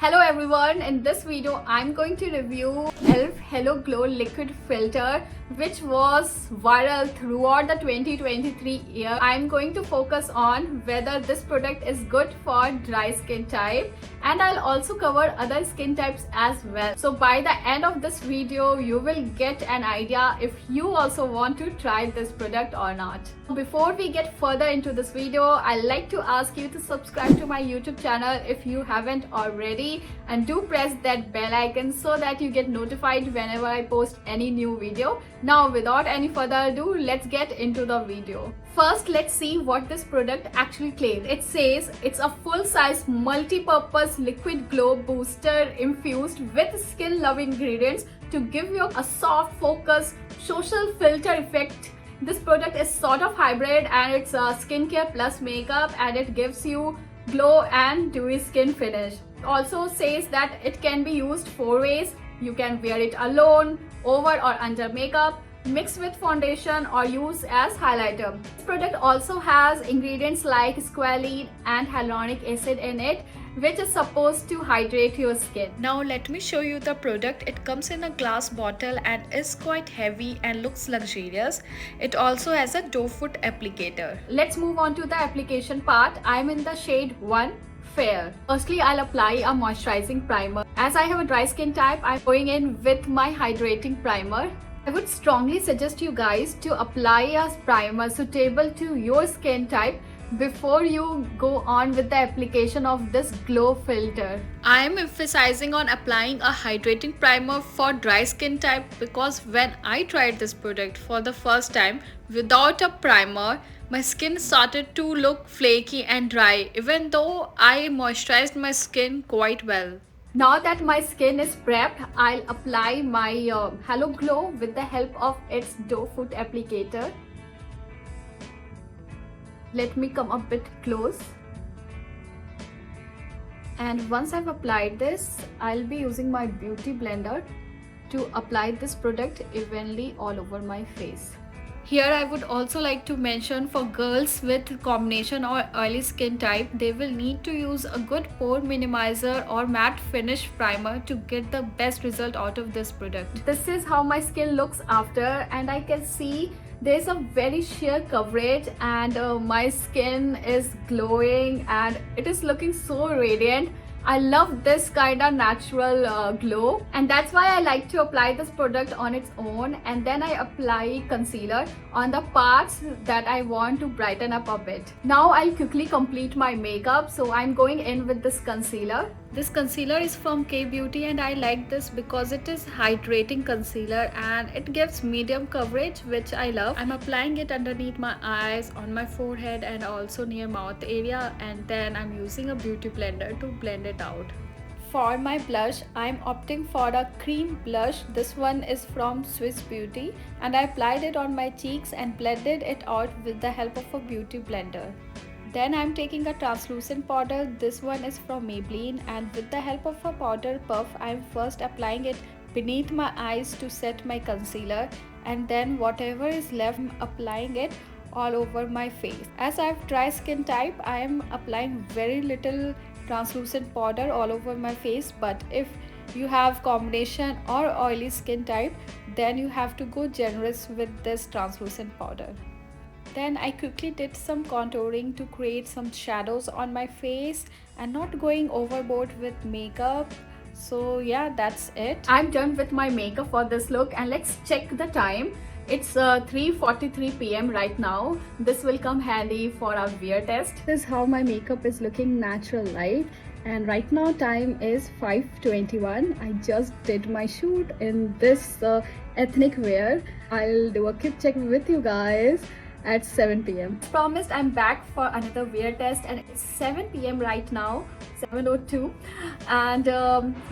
Hello everyone, in this video I'm going to review e.l.f. Hello Glow Liquid Filter, which was viral throughout the 2023 year. I'm going to focus on whether this product is good for dry skin type, and I'll also cover other skin types as well. So by the end of this video, you will get an idea if you also want to try this product or not. Before we get further into this video, I'd like to ask you to subscribe to my YouTube channel if you haven't already, and do press that bell icon so that you get notified whenever I post any new video. Now without any further ado, let's get into the video. First, let's see what this product actually claims. It says it's a full-size multi-purpose liquid glow booster infused with skin-loving ingredients to give you a soft, focused, social filter effect. This product is sort of hybrid, and it's a skincare plus makeup, and it gives you glow and dewy skin finish. It also says that it can be used 4 ways. You can wear it alone, over or under makeup, mix with foundation, or use as highlighter. This product also has ingredients like squalene and hyaluronic acid in it, which is supposed to hydrate your skin. Now let me show you the product. It comes in a glass bottle and is quite heavy and looks luxurious. It also has a doe foot applicator. Let's move on to the application part. I'm in the shade 1 Fair. Firstly, I'll apply a moisturizing primer. As I have a dry skin type, I'm going in with my hydrating primer. I would strongly suggest you guys to apply a primer suitable to your skin type before you go on with the application of this glow filter. I am emphasizing on applying a hydrating primer for dry skin type because when I tried this product for the first time without a primer, my skin started to look flaky and dry, even though I moisturized my skin quite well. Now that my skin is prepped, I'll apply my Hello Glow with the help of its doe foot applicator. Let me come a bit close. And once I've applied this, I'll be using my beauty blender to apply this product evenly all over my face. Here I would also like to mention, for girls with combination or oily skin type, they will need to use a good pore minimizer or matte finish primer to get the best result out of this product. This is how my skin looks after, and I can see there's a very sheer coverage, and my skin is glowing and it is looking so radiant. I love this kind of natural glow, and that's why I like to apply this product on its own, and then I apply concealer on the parts that I want to brighten up a bit. Now I'll quickly complete my makeup, so I'm going in with this concealer. This concealer is from K Beauty, and I like this because it is hydrating concealer and it gives medium coverage, which I love. I'm applying it underneath my eyes, on my forehead, and also near mouth area, and then I'm using a beauty blender to blend it out. For my blush, I'm opting for a cream blush. This one is from Swiss Beauty, and I applied it on my cheeks and blended it out with the help of a beauty blender. Then I'm taking a translucent powder. This one is from Maybelline, and with the help of a powder puff, I'm first applying it beneath my eyes to set my concealer, and then whatever is left, I'm applying it all over my face. As I have dry skin type, I am applying very little translucent powder all over my face, but if you have combination or oily skin type, then you have to go generous with this translucent powder. Then I quickly did some contouring to create some shadows on my face and not going overboard with makeup. So yeah, that's it. I'm done with my makeup for this look, and let's check the time. It's 3:43 p.m. right now. This will come handy for our wear test. This is how my makeup is looking natural light, and right now time is 5:21. I just did my shoot in this ethnic wear. I'll do a quick check with you guys at 7 p.m. As promised, I'm back for another wear test, and it's 7 p.m. right now, 7:02, and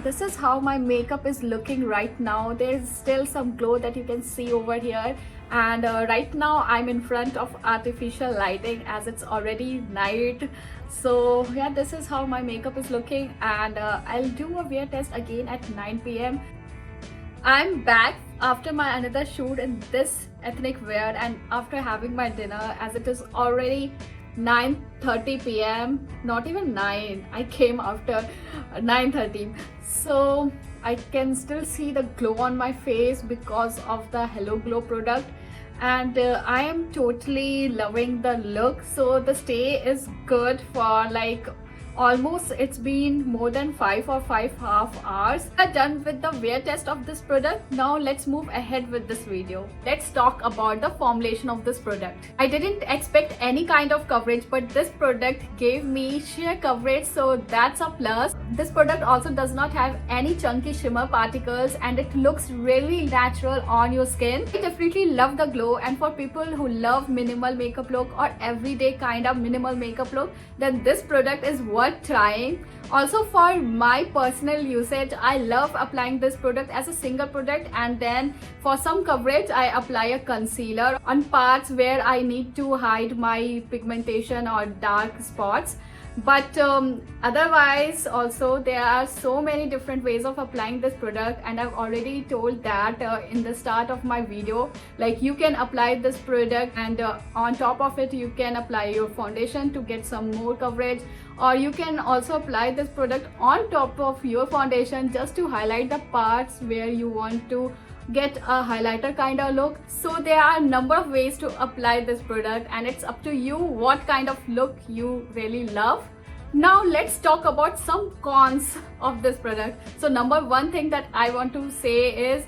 this is how my makeup is looking right now. There's still some glow that you can see over here, and right now I'm in front of artificial lighting as it's already night. So yeah, this is how my makeup is looking, and I'll do a wear test again at 9 p.m. I'm back after my another shoot in this ethnic wear, and after having my dinner, as it is already 9:30 p.m. Not even 9, I came after 9:30. So I can still see the glow on my face because of the Hello Glow product, and I am totally loving the look. So the stay is good for like almost, it's been more than 5.5 hours. We are done with the wear test of this product. Now let's move ahead with this video. Let's talk about the formulation of this product. I didn't expect any kind of coverage, but this product gave me sheer coverage, so that's a plus. This product also does not have any chunky shimmer particles, and it looks really natural on your skin. I definitely love the glow, and for people who love minimal makeup look or everyday kind of minimal makeup look, then this product is worth trying. Also, for my personal usage, I love applying this product as a single product, and then for some coverage I apply a concealer on parts where I need to hide my pigmentation or dark spots. But otherwise also there are so many different ways of applying this product, and I've already told that in the start of my video. Like, you can apply this product and on top of it you can apply your foundation to get some more coverage, or you can also apply this product on top of your foundation just to highlight the parts where you want to get a highlighter kind of look. So there are a number of ways to apply this product, and it's up to you what kind of look you really love. Now let's talk about some cons of this product. So number one thing that I want to say is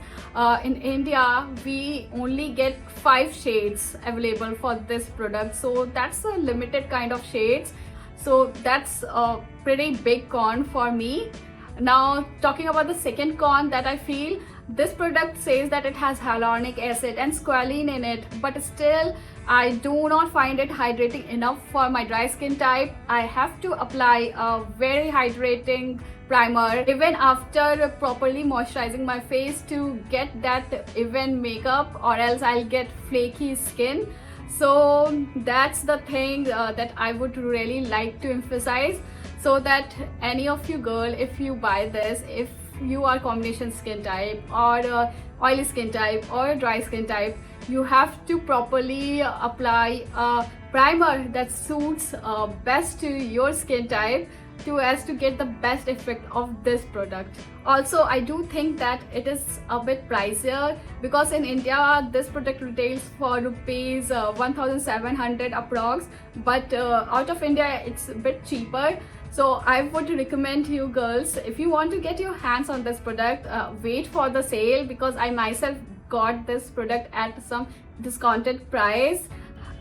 in India we only get 5 shades available for this product, so that's a limited kind of shades. So that's a pretty big con for me. Now talking about the second con that I feel, this product says that it has hyaluronic acid and squalene in it, but still I do not find it hydrating enough for my dry skin type. I have to apply a very hydrating primer even after properly moisturizing my face to get that even makeup, or else I'll get flaky skin. So that's the thing that I would really like to emphasize, so that any of you girl, if you buy this, if you are combination skin type or oily skin type or dry skin type, you have to properly apply a primer that suits best to your skin type as to get the best effect of this product. Also, I do think that it is a bit pricier, because in India this product retails for rupees 1700 approx, but out of India it's a bit cheaper. So I would recommend you girls, if you want to get your hands on this product, wait for the sale, because I myself got this product at some discounted price.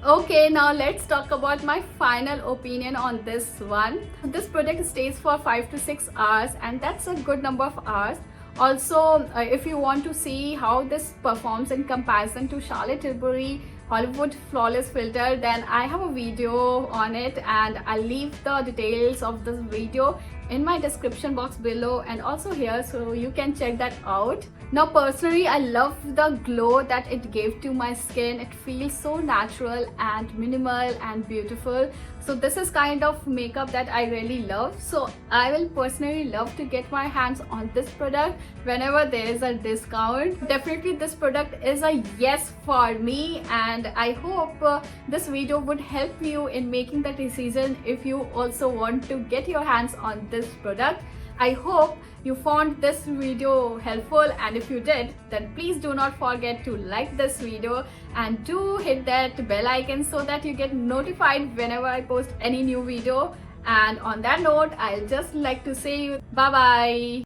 Okay, now let's talk about my final opinion on this one. This product stays for 5 to 6 hours, and that's a good number of hours. Also, if you want to see how this performs in comparison to Charlotte Tilbury Hollywood Flawless Filter, then I have a video on it, and I'll leave the details of this video in my description box below and also here, so you can check that out. Now personally, I love the glow that it gave to my skin. It feels so natural and minimal and beautiful. So this is kind of makeup that I really love. So I will personally love to get my hands on this product whenever there is a discount. Definitely this product is a yes for me, and I hope this video would help you in making the decision if you also want to get your hands on this product. I hope you found this video helpful, and if you did, then please do not forget to like this video and do hit that bell icon so that you get notified whenever I post any new video. And on that note, I'll just like to say bye bye.